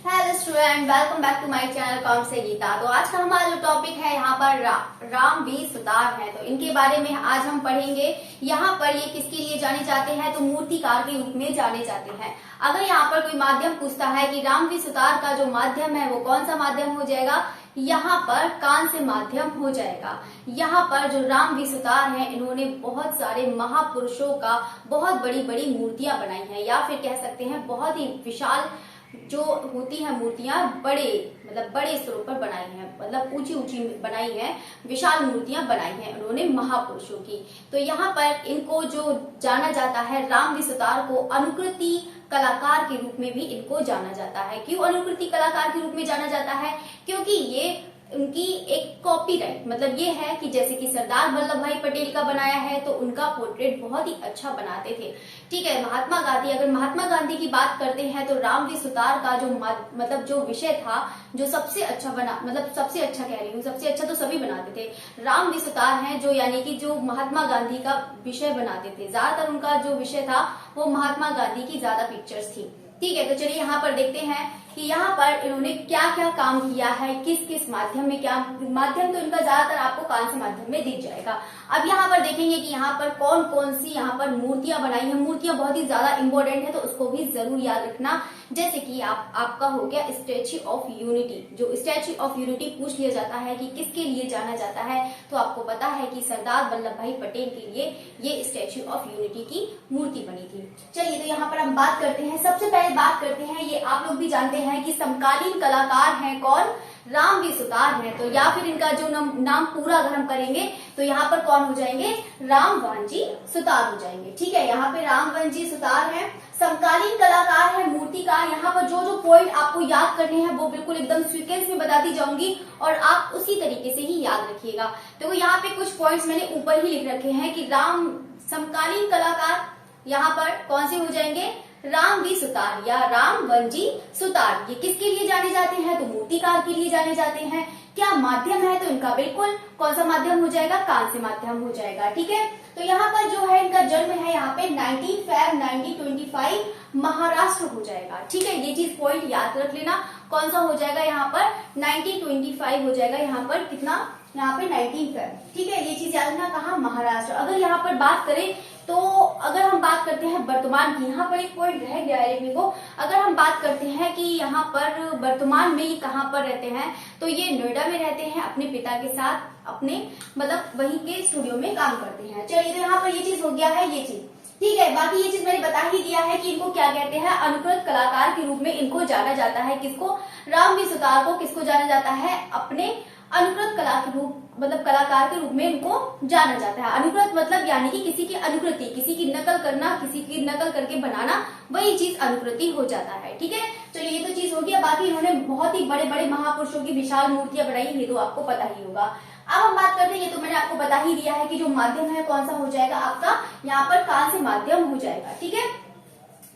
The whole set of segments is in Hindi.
Hello student, welcome back to my channel कॉम से गीता। तो आज का हमारा जो टॉपिक है यहाँ पर रामवीर सुतार है, तो इनके बारे में आज हम पढ़ेंगे। यहाँ पर ये किसके लिए जाने जाते हैं, तो मूर्तिकार के रूप में जाने जाते हैं। अगर यहाँ पर कोई माध्यम पूछता है कि रामवीर सुतार का जो माध्यम है वो कौन सा माध्यम हो जाएगा, यहाँ पर कांस्य माध्यम हो जाएगा। यहाँ पर जो रामवीर सुतार हैं, इन्होंने बहुत सारे महापुरुषों का बहुत बड़ी बड़ी मूर्तियां बनाई हैं, या फिर कह सकते हैं बहुत ही विशाल जो होती है मूर्तियां, बड़े स्तरों पर बनाई हैं, मतलब ऊंची ऊंची बनाई है, विशाल मूर्तियां बनाई हैं उन्होंने महापुरुषों की। तो यहाँ पर इनको जो जाना जाता है, रामवीर सुतार को अनुकृति कलाकार के रूप में भी इनको जाना जाता है। क्यों अनुकृति कलाकार के रूप में जाना जाता है? क्योंकि ये उनकी एक कॉपीराइट, मतलब ये है कि जैसे कि सरदार वल्लभ भाई पटेल का बनाया है तो उनका पोर्ट्रेट बहुत ही अच्छा बनाते थे। ठीक है, महात्मा गांधी, अगर महात्मा गांधी की बात करते हैं तो रामवीर सुतार का जो विषय था, जो सबसे अच्छा बना, मतलब सबसे अच्छा कह रही हूँ, सबसे अच्छा तो सभी बनाते थे, रामवीर सुतार हैं जो, यानी कि जो महात्मा गांधी का विषय बनाते थे। ज्यादातर उनका जो विषय था वो महात्मा गांधी की ज्यादा पिक्चर्स थी। ठीक है, तो चलिए यहाँ पर देखते हैं कि यहाँ पर इन्होंने क्या क्या काम किया है, किस किस माध्यम में, क्या माध्यम तो इनका ज्यादातर आपको कांस्य माध्यम में दिख जाएगा। अब यहाँ पर देखेंगे कि यहाँ पर कौन कौन सी यहाँ पर मूर्तियां बनाई हैं। मूर्तियां बहुत ही ज्यादा इंपॉर्टेंट है, तो उसको भी जरूर याद रखना। जैसे कि आपका हो गया स्टैच्यू ऑफ यूनिटी। जो स्टैच्यू ऑफ यूनिटी पूछ लिया जाता है कि किसके लिए जाना जाता है, तो आपको पता है कि सरदार वल्लभ भाई पटेल के लिए ये स्टैच्यू ऑफ यूनिटी की मूर्ति बनी थी। चलिए, तो यहाँ पर हम बात करते हैं, सबसे पहले बात करते हैं, ये आप लोग भी जानते हैं कि समकालीन कलाकार हैं कौन, रामवीर सुतार हैं। तो या फिर इनका जो नाम पूरा अगर हम करेंगे तो यहाँ पर कौन हो जाएंगे, रामवांजी सुतार हो जाएंगे। ठीक है, यहाँ पे रामवांजी सुतार हैं, समकालीन कलाकार है, मूर्तिकार। यहाँ पर जो जो पॉइंट आपको याद करने हैं वो बिल्कुल एकदम सीक्वेंस में बताती जाऊंगी और आप उसी तरीके से ही याद रखिएगा। तो यहाँ पे कुछ पॉइंट्स मैंने ऊपर ही लिख रखे हैं कि समकालीन कलाकार यहाँ पर कौन से हो जाएंगे, रामवीर सुतार या रामवंजी सुतार। ये किसके लिए जाने जाते हैं, तो मूर्तिकार के लिए जाने जाते हैं। क्या माध्यम है, तो इनका बिल्कुल कौन सा माध्यम हो जाएगा, कांस्य माध्यम हो जाएगा। ठीक है, तो यहाँ पर जो है इनका जन्म है यहाँ पे 19 फेब 1925 महाराष्ट्र हो जाएगा। ठीक है, ये चीज पॉइंट याद रख लेना, कौन सा हो जाएगा यहाँ पर 1925 हो जाएगा। यहाँ पर कितना, यहाँ पे 19 फेब। ठीक है, ये चीज याद रखना, कहा महाराष्ट्र। अगर यहाँ पर बात करें तो अगर हम बात करते हैं वर्तमान की, यहाँ पर एक पॉइंट रह गया है लिखने को। अगर हम बात करते हैं कि यहाँ पर वर्तमान में ये कहाँ पर रहते हैं, तो ये नोएडा में रहते हैं अपने पिता के साथ, अपने मतलब वहीं के स्टूडियो में काम करते हैं। चलिए, तो यहाँ पर ये चीज हो गया है, ये चीज ठीक है। बाकी ये चीज मैंने बता ही दिया है कि इनको क्या कहते हैं, अनुकृत कलाकार के रूप में इनको जाना जाता है। किसको, रामवीर सुतार को किसको जाना जाता है, अपने अनुकृत कला के रूप, मतलब कलाकार के रूप में इनको जाना जाता है। अनुकृत मतलब यानी कि किसी की अनुकृति, किसी की नकल करना, किसी की नकल करके बनाना, वही चीज अनुकृति हो जाता है। ठीक है, चलिए ये तो चीज हो गया। बाकी इन्होंने बहुत ही बड़े बड़े महापुरुषों की विशाल मूर्तियां बनाई, ये तो आपको पता ही होगा। अब हम बात करते हैं, ये तो मैंने आपको बता ही दिया है कि जो माध्यम है कौन सा हो जाएगा आपका, यहाँ पर कांस्य माध्यम हो जाएगा। ठीक है,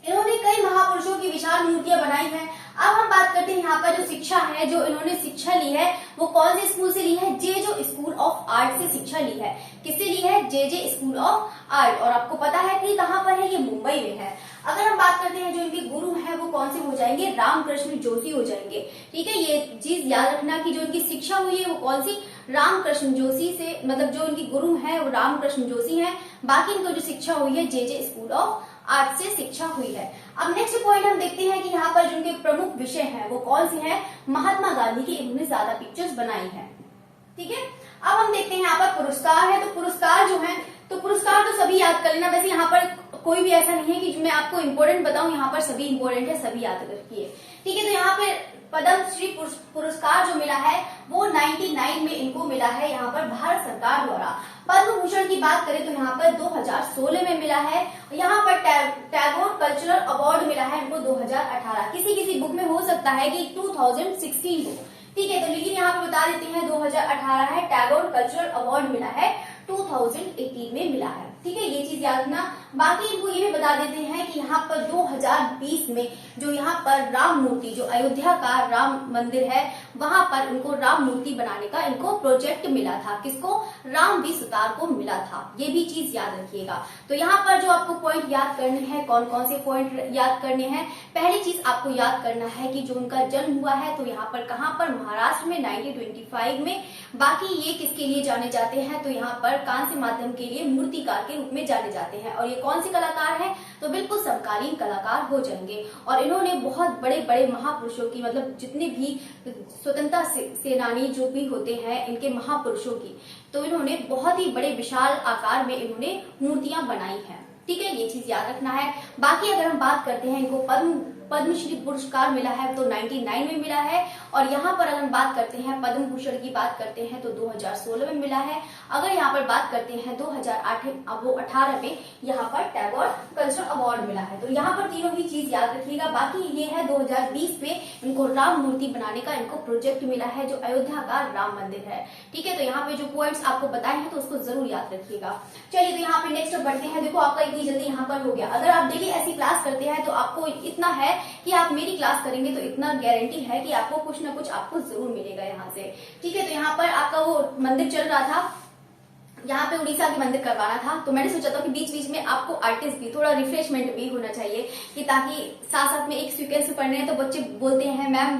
इन्होंने कई महापुरुषों की विशाल मूर्तियां बनाई हैं। अब हम बात करते हैं यहाँ पर जो शिक्षा है, जो इन्होंने शिक्षा ली है वो कौन से स्कूल से ली है, जेजे स्कूल ऑफ आर्ट से शिक्षा ली है। किससे ली है, जेजे स्कूल ऑफ आर्ट। और आपको पता है कि कहाँ पर है, ये मुंबई में है। अगर हम बात करते हैं जो इनके गुरु हैं वो कौन से हो जाएंगे, रामकृष्ण जोशी हो जाएंगे। ठीक है, ये चीज याद रखना कि जो इनकी शिक्षा हुई है वो कौन सी, रामकृष्ण जोशी से, मतलब जो इनकी गुरु है वो रामकृष्ण जोशी है। बाकी इनको जो शिक्षा हुई है जेजे स्कूल ऑफ आर्ट से शिक्षा हुई है। अब नेक्स्ट पॉइंट हम देखते हैं कि यहाँ पर जो उनके प्रमुख विषय हैं वो कौन से हैं, महात्मा गांधी की इन्होंने ज्यादा पिक्चर्स बनाई है। ठीक है, अब हम देखते हैं यहाँ पर पुरस्कार है। तो पुरस्कार जो है, तो पुरस्कार तो सभी याद कर लेना। वैसे यहाँ पर कोई भी ऐसा नहीं है कि मैं आपको इम्पोर्टेंट बताऊं, यहाँ पर सभी इम्पोर्टेंट है, सभी याद रखिए। ठीक है, तो यहाँ पे पद्मश्री पुरस्कार जो मिला है वो 99 में इनको मिला है, यहाँ पर भारत सरकार द्वारा। पद्म भूषण की बात करें तो यहाँ पर 2016 में मिला है। यहाँ पर टैगोर कल्चरल अवार्ड मिला है इनको 2018। किसी किसी बुक में हो सकता है कि 2016 हो। ठीक है, तो लेकिन यहाँ पे बता देते हैं 2018 है। टैगोर कल्चरल अवार्ड मिला है 2018 में मिला है। ठीक है, ये चीज याद रखना। बाकी इनको ये भी बता देते हैं कि यहाँ पर 2020 में जो यहाँ पर राम मूर्ति, जो अयोध्या का राम मंदिर है, वहां पर उनको राम मूर्ति बनाने का इनको प्रोजेक्ट मिला था। किसको? राम वी सुतार को मिला था। ये भी चीज याद रखिएगा। तो यहाँ पर जो आपको पॉइंट याद करने हैं, कौन कौन से पॉइंट याद करने हैं? पहली चीज आपको याद करना है कि जो उनका जन्म हुआ है तो यहाँ पर कहाँ पर? महाराष्ट्र में 1925 में। बाकी ये किसके लिए जाने जाते हैं? तो यहाँ पर कांस्य माध्यम के लिए मूर्तिकार के रूप में जाने जाते हैं। और ये कौन से कलाकार हैं? तो बिल्कुल समकालीन कलाकार हो जाएंगे। और इन्होंने बहुत बड़े बड़े महापुरुषों की, मतलब जितने भी स्वतंत्रता सेनानी जो भी होते हैं, इनके महापुरुषों की, तो इन्होंने बहुत ही बड़े विशाल आकार में इन्होंने मूर्तियां बनाई हैं। ठीक है, ये चीज याद रखना है। बाकी अगर हम बात करते हैं, इनको पद्मश्री पुरस्कार मिला है तो 99 में मिला है। और यहाँ पर अगर हम बात करते हैं पद्म भूषण की बात करते हैं तो 2016 में मिला है। अगर यहाँ पर बात करते हैं 2018 में यहाँ पर टैगोर कल्चरल अवार्ड मिला है। तो यहाँ पर तीनों ही चीज याद रखिएगा। बाकी ये है 2020 में इनको राम मूर्ति बनाने का इनको प्रोजेक्ट मिला है, जो अयोध्या का राम मंदिर है। ठीक है, तो यहाँ पे जो पॉइंट्स आपको बताए हैं तो उसको जरूर याद रखिएगा। चलिए, तो यहाँ पे नेक्स्ट बढ़ते हैं। देखो, आपका इतनी जल्दी यहाँ पर हो गया। अगर आप डेली ऐसी क्लास करते हैं तो आपको इतना है कि आप मेरी क्लास करेंगे तो इतना गारंटी है कि आपको कुछ ना कुछ आपको जरूर मिलेगा यहाँ से। ठीक है, तो यहाँ पर आपका वो मंदिर चल रहा था, यहाँ पे उड़ीसा की मंदिर करवाना था, तो मैंने सोचा था कि बीच बीच में आपको आर्टिस्ट भी थोड़ा रिफ्रेशमेंट भी होना चाहिए, कि ताकि साथ साथ में एक सीक्वेंस में पढ़ने हैं तो बच्चे बोलते हैं मैम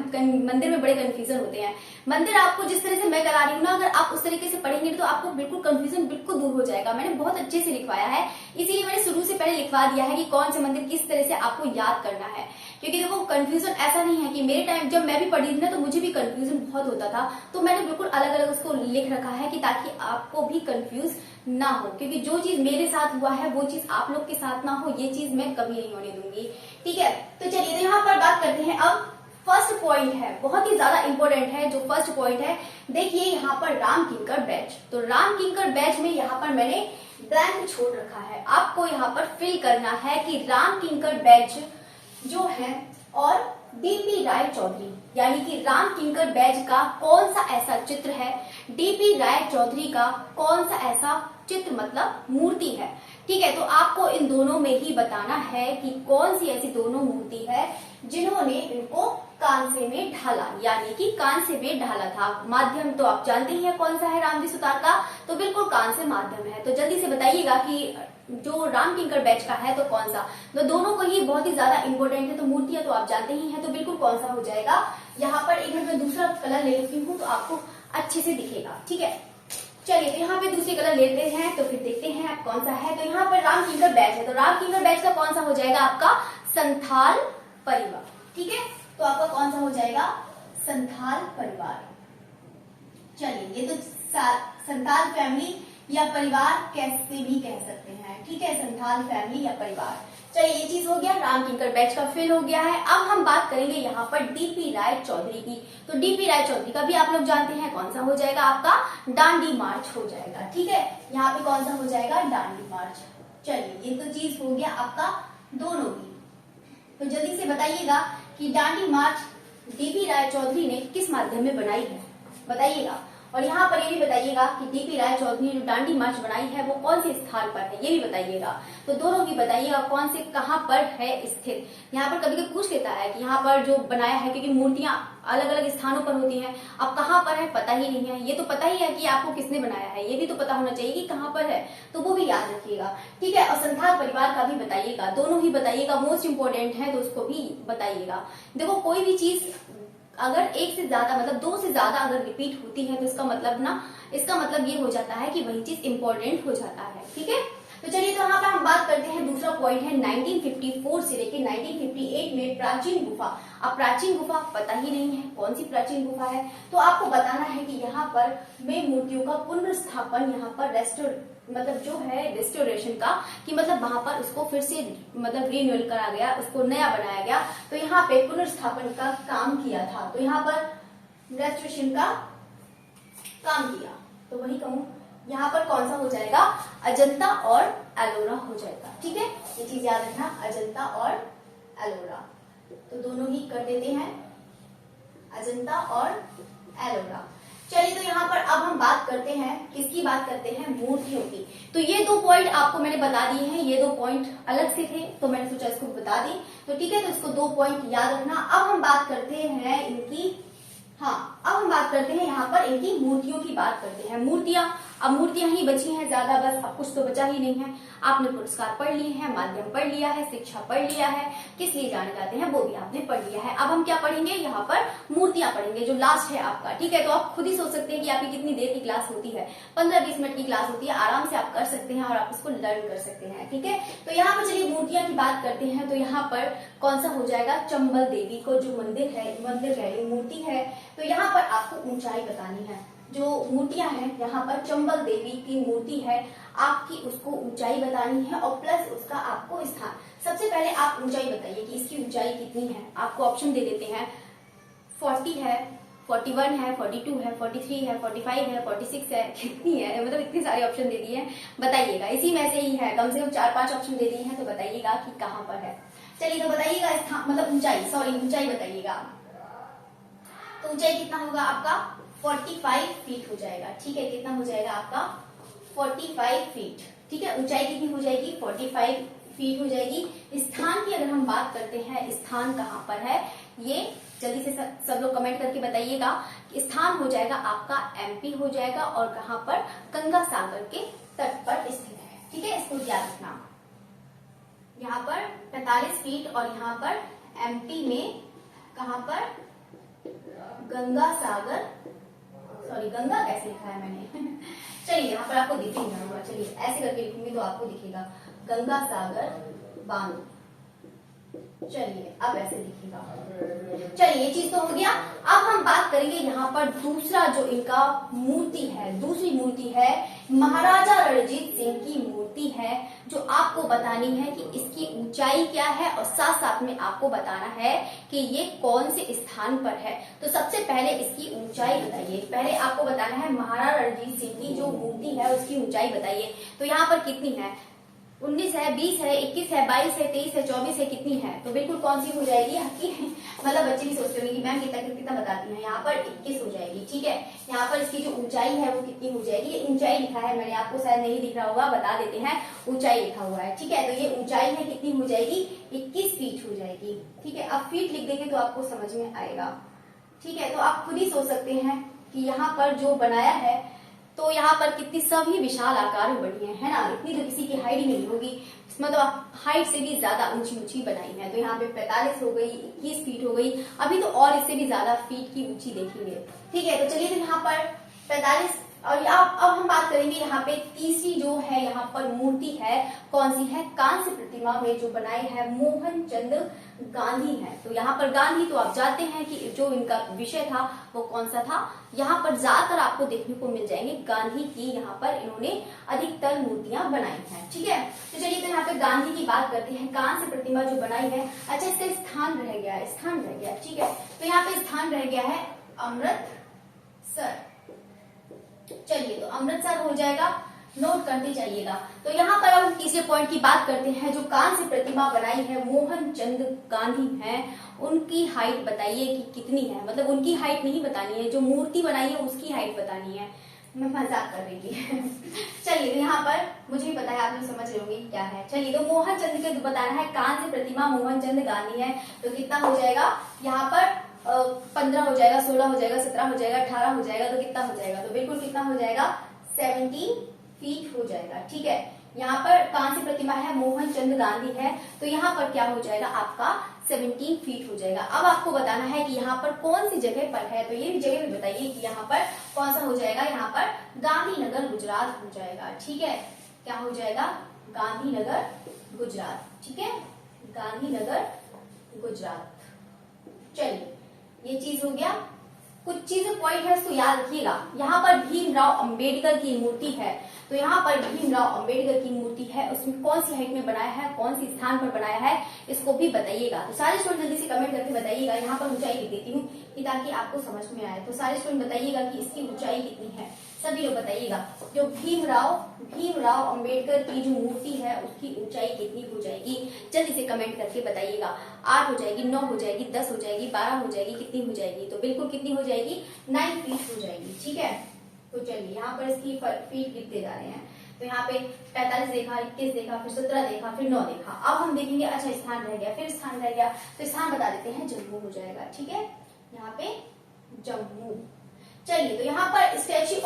मंदिर में बड़े कंफ्यूजन होते हैं। मंदिर आपको जिस तरह से मैं करा रही हूँ ना, अगर आप उस तरीके से पढ़ेंगे तो आपको बिल्कुल कंफ्यूजन बिल्कुल दूर हो जाएगा। मैंने बहुत अच्छे से लिखवाया है, इसीलिए मैंने शुरू से पहले लिखवा दिया है कि कौन से मंदिर किस तरह से आपको याद करना है। क्योंकि देखो, कंफ्यूजन ऐसा नहीं है कि मेरे टाइम जब मैं भी पढ़ी थी ना तो मुझे भी कंफ्यूजन बहुत होता था, तो मैंने बिल्कुल अलग अलग उसको लिख रखा है कि ताकि आपको भी कंफ्यूज ना हो। क्योंकि जो चीज मेरे साथ हुआ है वो चीज आप लोग के साथ ना हो, ये चीज मैं कभी नहीं होने दूंगी। ठीक है, तो चलिए, तो यहाँ पर बात करते हैं। अब फर्स्ट पॉइंट है, बहुत ही ज्यादा इंपॉर्टेंट है। जो फर्स्ट पॉइंट है, देखिए यहाँ पर राम किंकर बैच। तो राम किंकर बैच में यहाँ पर मैंने ब्लैंक छोड़ रखा है। आपको यहाँ पर फिल करना है कि राम किंकर बैच जो है और डीपी राय चौधरी, यानी कि राम किंकर बैच का कौन सा ऐसा चित्र है, डीपी राय चौधरी का कौन सा ऐसा चित्र मतलब मूर्ति है। ठीक है, तो आपको इन दोनों में ही बताना है कि कौन सी ऐसी दोनों मूर्ति है जिन्होंने इनको कांसे में ढाला, यानी कि कांसे में ढाला था। माध्यम तो आप जानते ही हैं कौन सा है रामजी सुतार का, तो बिल्कुल कांसे माध्यम है। तो जल्दी से बताइएगा कि जो राम किंकर बैच का है तो कौन सा। तो दोनों को ही बहुत ही ज्यादा इंपॉर्टेंट है। तो मूर्तियां तो आप जानते ही हैं, तो बिल्कुल कौन सा हो जाएगा। यहाँ पर एक मिनट में दूसरा कलर ले लेती हूँ तो आपको अच्छे से दिखेगा। ठीक है, चलिए, तो यहाँ पे दूसरी कलर लेते हैं तो फिर देखते हैं आप कौन सा है। तो यहाँ पर राम किंकर बैच है, तो राम किंकर बैच का कौन सा हो जाएगा आपका? संथाल परिवार। ठीक है, तो आपका कौन सा हो जाएगा? संथाल परिवार। चलिए, ये तो संथाल फैमिली या परिवार कैसे भी कह सकते हैं। ठीक है, संथाल फैमिली या परिवार। चलिए, ये चीज हो गया, राम किंकर बैच का फिल हो गया है। अब हम बात करेंगे यहाँ पर डीपी राय चौधरी की। तो डीपी राय चौधरी का भी आप लोग जानते हैं कौन सा हो जाएगा आपका? दांडी मार्च हो जाएगा। ठीक है, यहाँ पे कौन सा हो जाएगा? दांडी मार्च। चलिए, ये तो चीज हो गया आपका दोनों की। तो जल्दी से बताइएगा कि दांडी मार्च डीपी राय चौधरी ने किस माध्यम में बनाई है, बताइएगा। और यहाँ पर ये भी बताइएगा कि डीपी राय चौधरी ने जो दांडी मार्च बनाई है वो कौन से स्थान पर है, ये भी बताइएगा। तो दोनों भी बताइएगा कौन से कहाँ पर है स्थित। यहाँ पर कभी कभी पूछ लेता है कि यहाँ पर जो बनाया है, क्योंकि मूर्तियां अलग अलग स्थानों पर होती हैं, अब कहाँ पर है पता ही नहीं है। ये तो पता ही है कि आपको किसने बनाया है, ये भी तो पता होना चाहिए कि कहाँ पर है, तो वो भी याद रखिएगा। ठीक है, और संथाल परिवार का भी बताइएगा, दोनों ही बताइएगा, मोस्ट इंपोर्टेंट है तो उसको भी बताइएगा। देखो, कोई भी चीज अगर एक से ज्यादा मतलब दो से ज्यादा अगर रिपीट होती है तो इसका मतलब ये हो जाता है कि वही चीज इंपॉर्टेंट हो जाता है। ठीक है, तो चलिए, तो यहाँ पर हम बात करते हैं। दूसरा पॉइंट है 1954 से लेकर 1958 में प्राचीन गुफा। अब प्राचीन गुफा पता ही नहीं है कौन सी प्राचीन गुफा है, तो आपको बताना है कि यहाँ पर में मूर्तियों का पुनर्स्थापन, यहाँ पर रेस्टोरेशन का, कि मतलब वहां पर उसको फिर से मतलब रिन्यूअल करा गया, उसको नया बनाया गया। तो यहाँ पे पुनर्स्थापन का काम किया था, तो यहाँ पर रेस्टोरेशन का काम किया, तो वही कहूँ यहाँ पर कौन सा हो जाएगा? अजंता और एलोरा हो जाएगा। ठीक है, ये चीज याद रखना, अजंता और एलोरा। तो दोनों ही कर देते हैं, अजंता और एलोरा। चलिए तो यहाँ पर अब हम बात करते हैं, किसकी बात करते हैं, मूर्तियों की। तो ये 2 पॉइंट आपको मैंने बता दिए हैं, ये 2 पॉइंट अलग से थे तो मैंने सोचा इसको बता दी, तो ठीक है, तो इसको 2 पॉइंट याद रखना। अब हम बात करते हैं इनकी, हाँ अब हम बात करते हैं यहाँ पर इनकी मूर्तियों की बात करते हैं। मूर्तियां, अब मूर्तियां ही बची हैं ज्यादा, बस अब कुछ तो बचा ही नहीं है। आपने पुरस्कार पढ़ लिए हैं, माध्यम पढ़ लिया है, शिक्षा पढ़ लिया है, किस लिए जाने जाते हैं वो भी आपने पढ़ लिया है। अब हम क्या पढ़ेंगे, यहाँ पर मूर्तियां पढ़ेंगे, जो लास्ट है आपका, ठीक है। तो आप खुद ही सोच सकते हैं कि आपकी कितनी देर की क्लास होती है, 15-20 मिनट की क्लास होती है, आराम से आप कर सकते हैं और आप इसको लर्न कर सकते हैं, ठीक है। तो यहाँ पर चलिए मूर्तियां की बात करते हैं। तो यहाँ पर कौन सा हो जाएगा, चंबल देवी को जो मंदिर है, मूर्ति है, तो यहाँ पर आपको ऊंचाई बतानी है। जो मूर्तियां हैं यहाँ पर चंबल देवी की मूर्ति है, आपकी उसको ऊंचाई बतानी है और प्लस उसका आपको स्थान। सबसे पहले आप ऊंचाई बताइए कि इसकी ऊंचाई कितनी है। आपको ऑप्शन दे देते हैं, 40 है, 41 है, 42 है, 43 है, 45 है, 46 है, कितनी है, मतलब इतने सारे ऑप्शन दे दिए हैं, बताइएगा। इसी में से ही है, कम से कम 4-5 ऑप्शन दे दिए हैं, तो बताइएगा कि कहाँ पर है। चलिए तो बताइएगा स्थान, मतलब ऊंचाई बताइएगा। तो ऊंचाई कितना होगा आपका, 45 फीट हो जाएगा, ठीक है। कितना हो जाएगा आपका, 45 फीट, ठीक है। ऊंचाई कितनी हो जाएगी, 45 फीट हो जाएगी। स्थान की अगर हम बात करते हैं, स्थान कहाँ पर है, ये जल्दी से सब लोग कमेंट करके बताइएगा। स्थान हो जाएगा आपका एमपी हो जाएगा, और कहाँ पर, गंगा सागर के तट पर स्थित है, ठीक है। इसको याद रखना, यहाँ पर 45 फीट और यहाँ पर एमपी में कहाँ पर, गंगा सागर, सॉरी गंगा कैसे लिखा है मैंने चलिए यहाँ पर आपको दिखेगा होगा, चलिए ऐसे करके लिखूंगी तो आपको दिखेगा, गंगा सागर बांध। चलिए अब ऐसे दिखेगा। चलिए ये चीज तो हो गया। अब हम बात करेंगे यहाँ पर दूसरा जो इनका मूर्ति है, दूसरी मूर्ति है महाराजा रणजीत सिंह की मूर्ति है, जो आपको बतानी है कि इसकी ऊंचाई क्या है और साथ साथ में आपको बताना है कि ये कौन से स्थान पर है। तो सबसे पहले इसकी ऊंचाई बताइए। पहले आपको बताना है महाराजा रणजीत सिंह की जो मूर्ति है उसकी ऊंचाई बताइए। तो यहाँ पर कितनी है, 19 है, 20 है, 21 है, 22 है, 23 है, 24 है, कितनी है, तो बिल्कुल कौन सी हो जाएगी आपकी मतलब बच्चे भी सोचते होंगे कि मैम कितना बताती हैं, यहाँ पर 21 हो जाएगी, ठीक है। यहाँ पर इसकी जो ऊंचाई है वो कितनी हो जाएगी, ये ऊंचाई लिखा है मैंने, आपको शायद नहीं दिख रहा होगा, बता देते हैं, ऊंचाई लिखा हुआ है, ठीक है। तो ये ऊंचाई है कितनी हो जाएगी, 21 फीट हो जाएगी, ठीक है। अब फीट लिख देंगे तो आपको समझ में आएगा, ठीक है। तो आप खुद ही सोच सकते हैं कि यहाँ पर जो बनाया है तो यहाँ पर कितनी सभी विशाल आकार में बनी है ना, इतनी तो किसी की हाइट ही नहीं होगी, मतलब हाइट से भी ज्यादा ऊंची ऊंची बनाई है। तो यहाँ पे 45 हो गई, 21 फीट हो गई, अभी तो और इससे भी ज्यादा फीट की ऊंची देखेंगे, ठीक है। तो चलिए तो यहाँ पर 45 और अब हम बात करेंगे यहाँ पे तीसरी जो है यहाँ पर मूर्ति है, कौन सी है, कांस्य प्रतिमा में जो बनाई है मोहनचंद गांधी है। तो यहाँ पर गांधी तो आप जानते हैं कि जो इनका विषय था वो कौन सा था, यहाँ पर ज्यादातर आपको देखने को मिल जाएंगे गांधी की, यहाँ पर इन्होंने अधिकतर मूर्तियां बनाई हैं, ठीक है। तो चलिए तो यहाँ पे गांधी की बात करते हैं, कांस्य प्रतिमा जो बनाई है, अच्छा इसका स्थान रह गया, ठीक है। तो यहाँ पे स्थान रह गया है अमृतसर। चलिए तो अमृतसर हो जाएगा, नोट करते जाइएगा। तो यहाँ पर हम तीसरे पॉइंट की बात करते हैं, जो कांस्य प्रतिमा बनाई है मोहनचंद गांधी हैं, उनकी हाइट बताइए कि कितनी है, मतलब उनकी हाइट नहीं बतानी है, जो मूर्ति बनाई है उसकी हाइट बतानी है, मैं मजाक कर रही थी चलिए तो यहाँ पर मुझे भी पता है, आप लोग समझ रहे होंगे क्या है। चलिए तो मोहनचंद के बताना है, कांस्य प्रतिमा मोहनचंद गांधी है, तो कितना हो जाएगा, यहाँ पर 15 हो जाएगा, 16 हो जाएगा, 17 हो जाएगा, 18 हो जाएगा, तो कितना हो जाएगा, तो बिल्कुल कितना हो जाएगा, 17 फीट हो जाएगा, ठीक है। यहाँ पर कांस्य प्रतिमा है मोहनचंद गांधी है, तो यहाँ पर क्या हो जाएगा आपका 17 फीट हो जाएगा। अब आपको बताना है कि यहाँ पर कौन सी जगह पर है, तो ये जगह भी बताइए कि यहाँ पर कौन सा हो जाएगा, यहाँ पर गांधीनगर गुजरात हो जाएगा, ठीक है। क्या हो जाएगा, गांधीनगर गुजरात, ठीक है, गांधीनगर गुजरात। चलिए ये चीज हो गया, कुछ चीजें पॉइंट है उसको याद रखिएगा। यहाँ पर भीमराव अंबेडकर की मूर्ति है, तो यहाँ पर भीमराव अंबेडकर की मूर्ति है, उसमें कौन सी हाइट में बनाया है, कौन सी स्थान पर बनाया है, इसको भी बताइएगा। तो सारे स्टूडेंट जल्दी से कमेंट करके बताइएगा। यहाँ पर ऊंचाई लिख देती हूँ, कि ताकि आपको समझ में आए। तो सारे स्टूडेंट बताइएगा कि इसकी ऊंचाई कितनी है, सभी लोग बताइएगा। जो भीमराव अंबेडकर की जो मूर्ति है उसकी ऊंचाई कितनी हो जाएगी, जल्दी से कमेंट करके बताइएगा। 8 हो जाएगी, 9 हो जाएगी, 10 हो जाएगी, 12 हो जाएगी, कितनी हो जाएगी? तो बिल्कुल कितनी हो जाएगी? 9 फीट हो जाएगी। ठीक है, तो चलिए यहाँ पर इसकी फीट लिखते जा रहे हैं। तो यहाँ पे 45 देखा, 21 देखा, फिर 17 देखा, फिर 9 देखा। अब हम देखेंगे, अच्छा स्थान रह गया, फिर स्थान रह गया, तो स्थान बता देते हैं, जम्मू हो जाएगा। ठीक है, यहाँ पे जम्मू। चलिए, तो यहाँ पर स्टैच्यू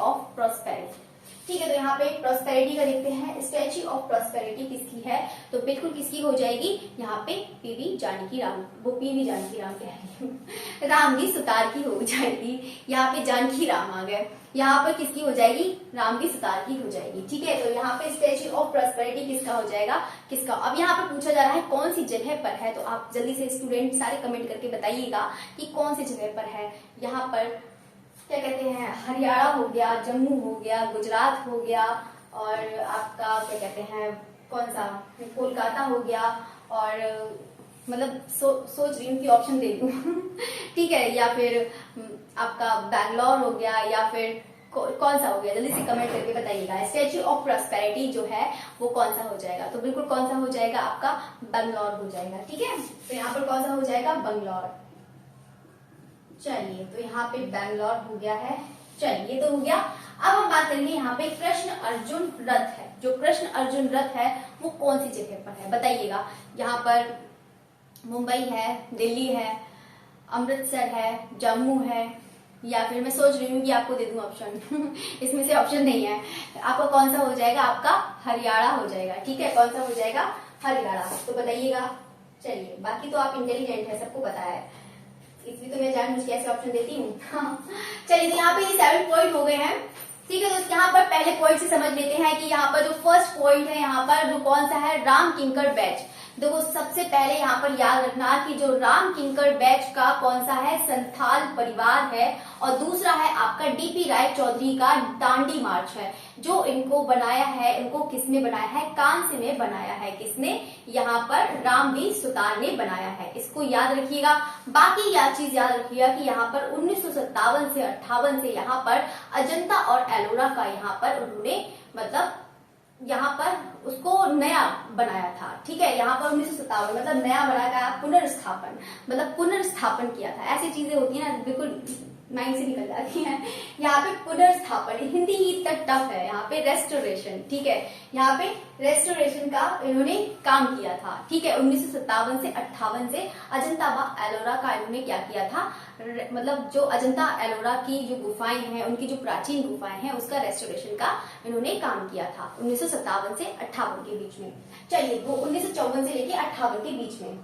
ऑफ प्रॉस्पेरिटी। ठीक है, तो यहाँ पे प्रॉस्पेरिटी का देखते हैं, स्टैच्यू ऑफ प्रॉस्पेरिटी किसकी है? तो बिल्कुल किसकी हो जाएगी? यहाँ पे पीवी जानकी राम, वो पीवी जानकी राम कह रही हूँ, रामजी सुतार की हो जाएगी। यहाँ पे जानकी राम आ गए, यहाँ पर किसकी हो जाएगी? रामजी सुतार की हो जाएगी। ठीक है, तो यहाँ पे स्टैच्यू ऑफ प्रॉस्पेरिटी किसका हो जाएगा? किसका? अब यहाँ पे पूछा जा रहा है कौन सी जगह पर है, तो आप जल्दी से स्टूडेंट सारे कमेंट करके बताइएगा कि कौन सी जगह पर है। यहाँ पर क्या कहते हैं, हरियाणा हो गया, जम्मू हो गया, गुजरात हो गया, और आपका क्या कहते हैं, कौन सा, कोलकाता हो गया, और मतलब सोच रही हूँ कि ऑप्शन दे दूँ ठीक है, या फिर आपका बैंगलोर हो गया, या फिर कौन सा हो गया? जल्दी से कमेंट करके बताइएगा। स्टैच्यू ऑफ प्रॉस्पेरिटी जो है वो कौन सा हो जाएगा? तो बिल्कुल कौन सा हो जाएगा? आपका बैंगलोर हो जाएगा। ठीक है, तो यहाँ पर कौन सा हो जाएगा? बैंगलोर। चलिए, तो यहाँ पे बैंगलोर हो गया है। चलिए, तो हो गया। अब हम बात करेंगे, यहाँ पे कृष्ण अर्जुन रथ है, जो कृष्ण अर्जुन रथ है वो कौन सी जगह पर है? बताइएगा। यहाँ पर मुंबई है, दिल्ली है, अमृतसर है, जम्मू है, या फिर मैं सोच रही हूँ कि आपको दे दूं ऑप्शन इसमें से ऑप्शन नहीं है। आपका कौन सा हो जाएगा? आपका हरियाणा हो जाएगा। ठीक है, कौन सा हो जाएगा? हरियाणा। तो बताइएगा। चलिए, बाकी तो आप इंटेलिजेंट है, सबको पता है, इसलिए तो मैं जानबूझ के ऐसे ऑप्शन देती हूँ चलिए, तो यहाँ पे ये 7 पॉइंट हो गए हैं। ठीक है, तो यहाँ पर पहले पॉइंट से समझ लेते हैं कि यहाँ पर जो फर्स्ट पॉइंट है, यहाँ पर वो कौन सा है? राम किंकर बैच। देखो, सबसे पहले यहाँ पर याद रखना कि जो राम किंकर बैच का कौन सा है? संथाल परिवार है, और दूसरा है आपका डीपी राय चौधरी का दांडी मार्च है। जो इनको बनाया है, इनको किसने बनाया है? कांस्य में बनाया है। किसने? यहाँ पर रामवीर सुतार ने बनाया है। इसको याद रखिएगा। बाकी यह चीज याद रखिएगा कि यहाँ पर 1957 से 58 से यहाँ पर अजंता और एलोरा का यहाँ पर उन्होंने मतलब यहाँ पर उसको नया बनाया था। ठीक है, यहाँ पर 1957 मतलब नया बनाया था, पुनर्स्थापन मतलब पुनर्स्थापन किया था। ऐसी चीजें होती है ना, बिल्कुल माइंड से निकल जाती है। यहाँ पे पुनर्स्थापन, हिंदी ही इतना टफ है। यहाँ पे रेस्टोरेशन। ठीक है, यहाँ पे रेस्टोरेशन का इन्होंने काम किया था। ठीक है, 1957 से 58 से अजंता व एलोरा का इन्होंने क्या किया था? मतलब जो अजंता एलोरा की जो गुफाएं हैं, उनकी जो प्राचीन गुफाएं हैं, उसका रेस्टोरेशन का इन्होंने काम किया था 1957 से 58 के बीच में। चलिए, वो 1954 से लेके 58 के बीच में,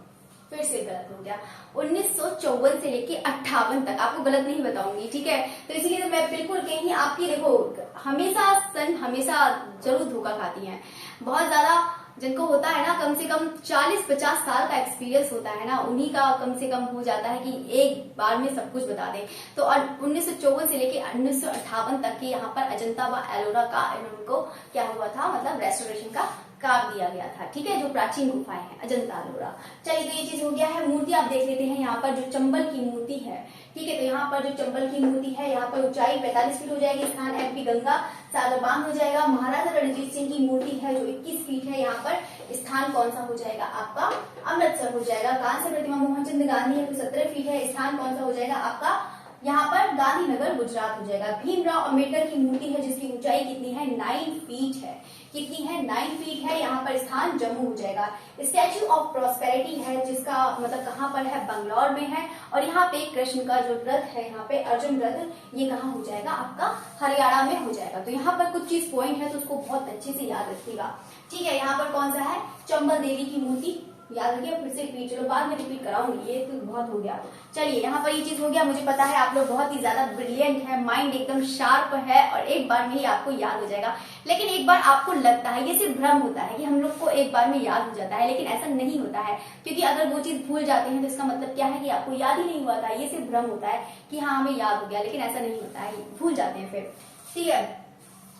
फिर से गलत हो गया, 1954 से लेके 58 तक, आपको गलत नहीं बताऊंगी। ठीक है, तो इसलिए तो मैं बिल्कुल कहीं आपकी, देखो हमेशा जरूर धोखा खाती हैं। बहुत ज्यादा जिनको होता है ना, कम से कम 40-50 साल का एक्सपीरियंस होता है ना, उन्हीं का कम से कम हो जाता है कि एक बार में सब कुछ बता दें। तो 1954 से लेके 1958 तक की यहाँ पर अजंता व एलोरा का इनको क्या हुआ था? मतलब रेस्टोरेशन का काम दिया गया था। ठीक है, जो प्राचीन गुफाएं हैं अजंता एलोरा। चलिए, तो ये चीज हो गया है। मूर्ति आप देख लेते हैं। यहाँ पर जो चंबल की मूर्ति है, ठीक है, तो यहाँ पर जो चंबल की मूर्ति है, यहाँ पर ऊंचाई 45 फीट हो जाएगी। स्थान एमपी गंगा सागरबांध हो जाएगा। महाराजा रणजीत सिंह की मूर्ति है जो 21 फीट है। यहाँ पर स्थान कौन सा हो जाएगा? आपका अमृतसर हो जाएगा। कांस्य प्रतिमा मोहनचंद गांधी है तो 17 फीट है। स्थान कौन सा हो जाएगा? आपका यहाँ पर गांधीनगर गुजरात हो जाएगा। भीमराव अंबेडकर की मूर्ति है जिसकी ऊंचाई कितनी है? 9 फीट है। कितनी है? 9 फीट है। यहाँ पर स्थान जम्मू हो जाएगा। स्टैच्यू ऑफ प्रॉस्पेरिटी है जिसका मतलब कहाँ पर है? बंगलौर में है। और यहाँ पे कृष्ण का जो रथ है, यहाँ पे अर्जुन रथ, ये कहाँ हो जाएगा? आपका हरियाणा में हो जाएगा। तो यहाँ पर कुछ चीज पॉइंट है तो उसको बहुत अच्छे से याद रखिएगा। ठीक है, यहाँ पर कौन सा है? चंबल देवी की मूर्ति याद रखिए। फिर से रिपीट, चलो बाद में रिपीट कराऊंगी, ये तो बहुत हो गया। चलिए, यहाँ पर ये चीज हो गया। मुझे पता है आप लोग बहुत ही ज्यादा ब्रिलियंट है, माइंड एकदम शार्प है और एक बार में ही आपको याद हो जाएगा। लेकिन एक बार आपको लगता है, ये सिर्फ भ्रम होता है कि हम लोग को एक बार में याद हो जाता है, लेकिन ऐसा नहीं होता है। क्योंकि अगर वो चीज भूल जाते हैं तो इसका मतलब क्या है कि आपको याद ही नहीं हुआ था। ये सिर्फ भ्रम होता है कि हाँ हमें याद हो गया, लेकिन ऐसा नहीं होता है, भूल जाते हैं फिर। ठीक है,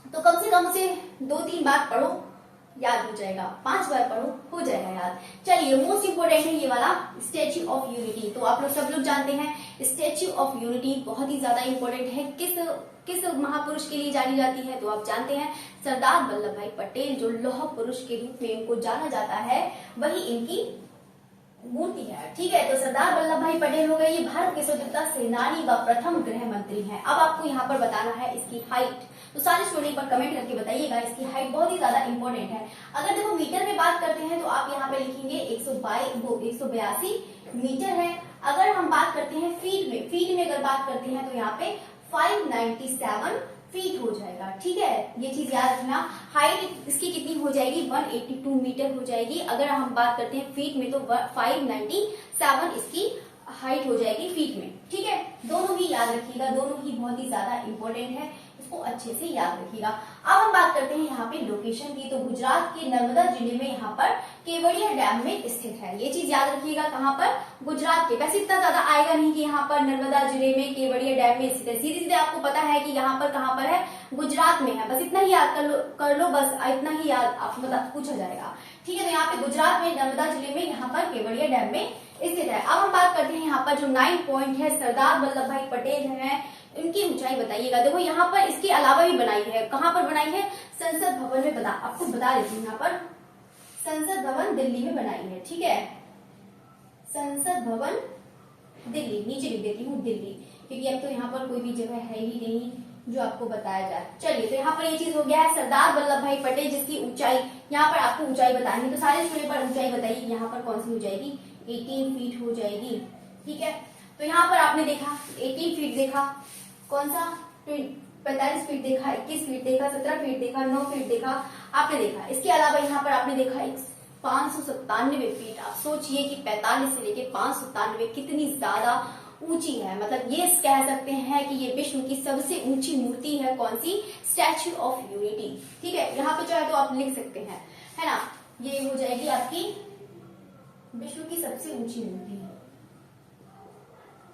तो कम से कम उसे 2-3 बार पढ़ो, याद हो जाएगा, 5 बार पढ़ो हो जाएगा याद। चलिए मोस्ट इंपोर्टेंट है ये वाला स्टैच्यू ऑफ यूनिटी। तो आप लोग सब लोग जानते हैं स्टैच्यू ऑफ यूनिटी बहुत ही ज्यादा इंपॉर्टेंट है। किस महापुरुष के लिए जानी जाती है, तो आप जानते हैं सरदार वल्लभ भाई पटेल, जो लौह पुरुष के रूप में इनको जाना जाता है, वही इनकी मूर्ति है। ठीक है, तो सरदार वल्लभ भाई पटेल हो गए, ये भारत के स्वतंत्रता सेनानी व प्रथम गृह मंत्री हैं। अब आपको यहाँ पर बताना है इसकी हाइट। तो सारे स्टूडेंट पर कमेंट करके बताइएगा, इसकी हाइट बहुत ही ज्यादा इंपॉर्टेंट है। अगर देखो मीटर में बात करते हैं तो आप यहाँ पे लिखेंगे 182 मीटर है। अगर हम बात करते हैं फीट में अगर बात करते हैं तो यहाँ पे 597 फीट हो जाएगा। ठीक है, ये चीज याद रखना। हाइट इसकी कितनी हो जाएगी, 182 मीटर हो जाएगी। अगर हम बात करते हैं फीट में तो 597 इसकी हाइट हो जाएगी फीट में। ठीक है, दोनों ही याद रखिएगा, दोनों ही बहुत ही ज्यादा इंपॉर्टेंट है, इसको अच्छे से याद रखिएगा। अब हम बात करते हैं यहाँ पे लोकेशन की। तो गुजरात के नर्मदा जिले में यहाँ पर केवड़िया डैम में स्थित है। ये चीज याद रखिएगा, कहाँ पर, गुजरात के। वैसे इतना ज्यादा आएगा नहीं कि यहाँ पर नर्मदा जिले में केवड़िया डैम में स्थित है, सीधे सीधे आपको पता है कि यहाँ पर कहाँ पर है, गुजरात में है। बस इतना ही याद कर लो बस इतना ही याद आपको मतलब पूछा जाएगा। ठीक है, तो यहाँ पे गुजरात में नर्मदा जिले में यहाँ पर केवड़िया डैम में स्थित है। अब हम बात करते हैं यहाँ पर जो 9 पॉइंट है सरदार वल्लभ भाई पटेल है, इनकी ऊंचाई बताइएगा। देखो यहाँ पर इसके अलावा भी बनाई है, कहाँ पर बनाई है, संसद भवन में आपको बता देती हूँ। यहाँ पर संसद भवन दिल्ली में बनाई है। ठीक है, संसद भवन दिल्ली, नीचे लिख देती हूँ दिल्ली, क्योंकि अब तो यहाँ पर कोई भी जगह है ही नहीं जो आपको बताया जाए। चलिए, तो यहाँ पर ये चीज हो गया है सरदार वल्लभ भाई पटेल, जिसकी ऊंचाई यहाँ पर आपको ऊंचाई बतानी है। तो सारे स्टूडेंट पर ऊंचाई बताइए, यहाँ पर कौन सी हो जाएगी, 18 फीट हो जाएगी। ठीक है, तो यहाँ पर आपने देखा 18 फीट देखा, कौन सा 45 फीट देखा, 21 फीट देखा, 17 फीट देखा, 9 फीट देखा आपने देखा। इसके अलावा यहाँ पर आपने देखा 597 फीट। आप सोचिए कि 45 से लेके 597 कितनी ज्यादा ऊंची है। मतलब ये कह सकते हैं कि ये विश्व की सबसे ऊंची मूर्ति है। कौन सी, स्टैच्यू ऑफ यूनिटी। ठीक है, यहाँ पे चाहे तो आप लिख सकते हैं, है ना, ये हो जाएगी आपकी विश्व की सबसे ऊंची मूर्ति है।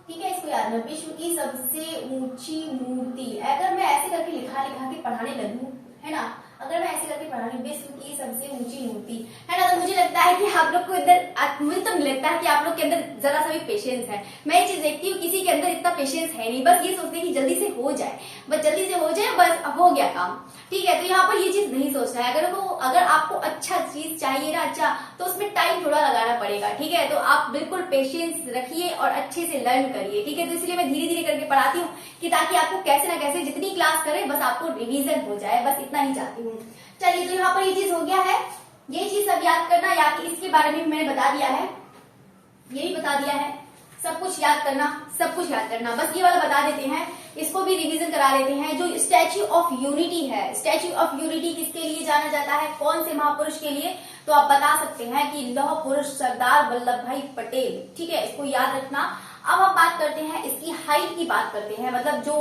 ठीक है, इसको याद रखना, विश्व की सबसे ऊंची मूर्ति। अगर मैं ऐसे करके लिखा के पढ़ाने लगूं, है ना, अगर मैं ऐसे करके पढ़ा रही हूँ विश्व की सबसे ऊंची मूर्ति, है ना, तो मुझे लगता है कि आप लोग को इधर, मुझे तो लगता है कि आप लोग के अंदर जरा सा भी पेशेंस है। मैं ये चीज देखती हूँ किसी के अंदर इतना पेशेंस है नहीं, बस ये सोचते हैं कि जल्दी से हो जाए, बस जल्दी से हो जाए, बस हो गया काम। ठीक है, तो यहाँ पर ये चीज नहीं सोचना है। अगर आपको अच्छा चीज चाहिए ना, अच्छा, तो उसमें टाइम थोड़ा लगाना पड़ेगा। ठीक है, तो आप बिल्कुल पेशेंस रखिए और अच्छे से लर्न करिए। ठीक है, तो इसलिए मैं धीरे धीरे करके पढ़ाती हूँ कि ताकि आपको कैसे ना कैसे जितनी क्लास करें बस आपको रिवीजन हो जाए, बस इतना ही चाहती हूँ। चलिए, तो यहाँ पर ये चीज हो गया है, ये चीज सब याद करना, या कि इसके बारे में मैंने बता दिया है, ये भी बता दिया है, सब कुछ याद करना, सब कुछ याद करना। बस ये वाला बता देते हैं, इसको भी रिवीजन करा देते हैं। जो स्टैच्यू ऑफ यूनिटी है, स्टैच्यू ऑफ यूनिटी किसके लिए जाना जाता है, कौन से महापुरुष के लिए, तो आप बता सकते हैं कि लौह पुरुष सरदार वल्लभ भाई पटेल। ठीक है, इसको याद रखना। अब हम बात करते हैं इसकी हाइट की बात करते हैं, मतलब जो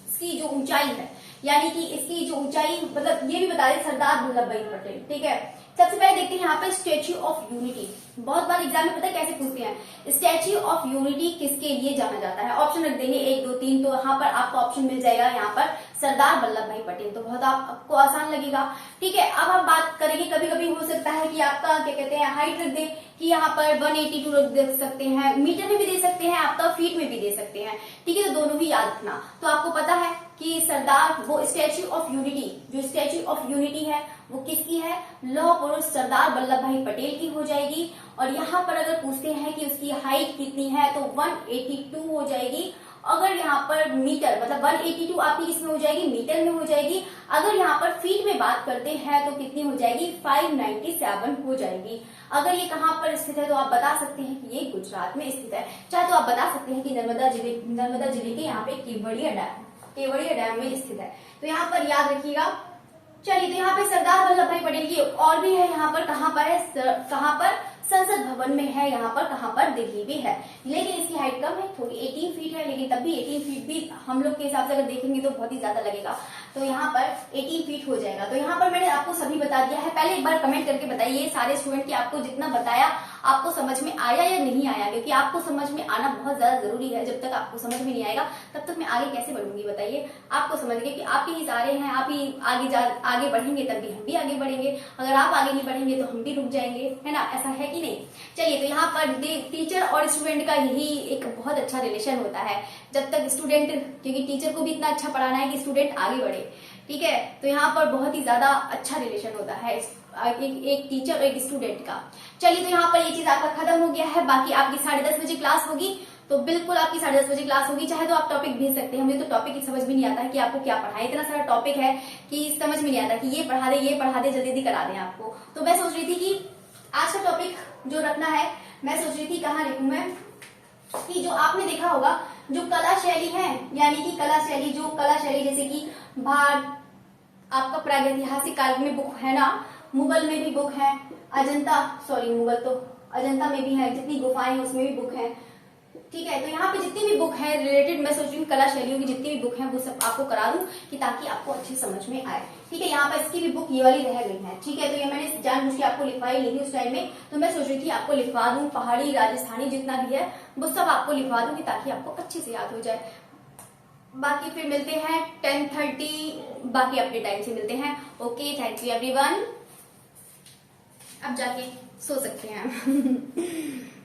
इसकी जो ऊंचाई है, यानी कि इसकी जो ऊंचाई, मतलब ये भी बता दें सरदार वल्लभ भाई पटेल। ठीक है, सबसे पहले देखते हैं यहाँ पे स्टैच्यू ऑफ यूनिटी। बहुत बार एग्जाम में पता है कैसे पूछते हैं, स्टैच्यू ऑफ यूनिटी किसके लिए जाना जाता है। ऑप्शन रख देंगे 1 2 3, तो यहाँ पर आपको ऑप्शन मिल जाएगा यहाँ पर सरदार वल्लभ भाई पटेल, तो बहुत आपको आसान लगेगा। ठीक है, अब हम बात करेंगे, कभी कभी हो सकता है कि आपका क्या कहते हैं हाइट रख दे, कि यहाँ पर 182 रख सकते हैं, मीटर में भी दे सकते हैं, आपका फीट में भी दे सकते हैं। ठीक है, तो दोनों ही याद रखना। तो आपको पता है कि सरदार, वो स्टैच्यू ऑफ यूनिटी, जो स्टैच्यू ऑफ यूनिटी है वो किसकी है, लौह पुरुष सरदार वल्लभ भाई पटेल की हो जाएगी। और यहाँ पर अगर पूछते हैं कि उसकी हाइट कितनी है, तो 182 हो जाएगी। अगर यहाँ पर मीटर, मतलब 182 आपकी किसमें हो जाएगी, मीटर में हो जाएगी। अगर यहाँ पर फीट में बात करते हैं तो कितनी हो जाएगी, 597 हो जाएगी। अगर ये कहाँ पर स्थित है तो आप बता सकते हैं कि ये गुजरात में स्थित है। चाहे तो आप बता सकते हैं कि नर्मदा जिले के यहाँ पे केवड़िया डैम में स्थित है। तो यहाँ पर याद रखिएगा। चलिए, तो यहाँ पे सरदार वल्लभ भाई पटेल की और भी है, यहाँ पर कहाँ पर है, कहाँ पर, संसद भवन में है, यहाँ पर कहाँ पर, दिल्ली भी है। लेकिन इसकी हाइट कम है, थोड़ी 18 फीट है, लेकिन तब भी 18 फीट भी हम लोग के हिसाब से अगर देखेंगे तो बहुत ही ज्यादा लगेगा। तो यहाँ पर 18 फीट हो जाएगा। तो यहाँ पर मैंने आपको सभी बता दिया है। पहले एक बार कमेंट करके बताइए सारे स्टूडेंट की आपको जितना बताया आपको समझ में आया या नहीं आया, क्योंकि आपको समझ में आना बहुत ज्यादा जरूरी है। जब तक आपको समझ में नहीं आएगा तब तक मैं आगे कैसे बढ़ूंगी बताइए। आपको समझ गए कि आप ही इशारे हैं, आप ही आगे बढ़ेंगे तब भी हम भी आगे बढ़ेंगे, अगर आप आगे नहीं बढ़ेंगे तो हम भी रुक जाएंगे, है ना, ऐसा है कि नहीं। चलिए, तो यहाँ पर टीचर और स्टूडेंट का यही एक बहुत अच्छा रिलेशन होता है। जब तक स्टूडेंट, क्योंकि टीचर को भी इतना अच्छा पढ़ाना है कि स्टूडेंट आगे बढ़े, ठीक है, तो यहाँ पर बहुत ही ज्यादा अच्छा रिलेशन होता है एक टीचर और एक स्टूडेंट का। चलिए, तो यहाँ पर ये चीज आपका खत्म हो गया है। बाकी आपकी 10:30 बजे क्लास होगी, तो बिल्कुल आपकी 10:30 बजे क्लास होगी। चाहे तो आप टॉपिक भेज सकते हैं, मुझे तो टॉपिक समझ में नहीं आता है कि आपको क्या पढ़ाए, इतना सारा टॉपिक है कि समझ में नहीं आता कि ये पढ़ा दे ये पढ़ा दे, जल्दी जल्दी करा दें आपको। तो मैं सोच रही थी कि आज का टॉपिक जो रखना है, मैं सोच रही थी कहाँ लिखूं मैं, कि जो आपने देखा होगा जो कला शैली है, यानी कि कला शैली, जो कला शैली जैसे कि भारत, आपका प्रागैतिहासिक काल में बुक है ना, मुगल में भी बुक है, मुगल तो अजंता में भी है, जितनी गुफाएं हैं उसमें भी बुक है, ठीक है। तो यहाँ पे जितनी भी बुक है रिलेटेड, मैं सोच रही हूँ कला शैलियों की जितनी भी बुक है वो सब आपको करा दूं, कि ताकि आपको अच्छे समझ में आए, ठीक है। यहाँ पर इसकी भी बुक ये वाली रह गई है, ठीक है, तो ये मैंने जानबूझ के आपको लिखवाई नहीं थी उस टाइम में, तो मैं सोच रही थी आपको लिखवा दूं, पहाड़ी राजस्थानी जितना भी है वो सब आपको लिखवा दूंगी ताकि आपको अच्छे से याद हो जाए। बाकी फिर मिलते हैं 10:30, बाकी अपने टाइम से मिलते हैं। Okay, thank you everyone. अब जाके सो सकते हैं।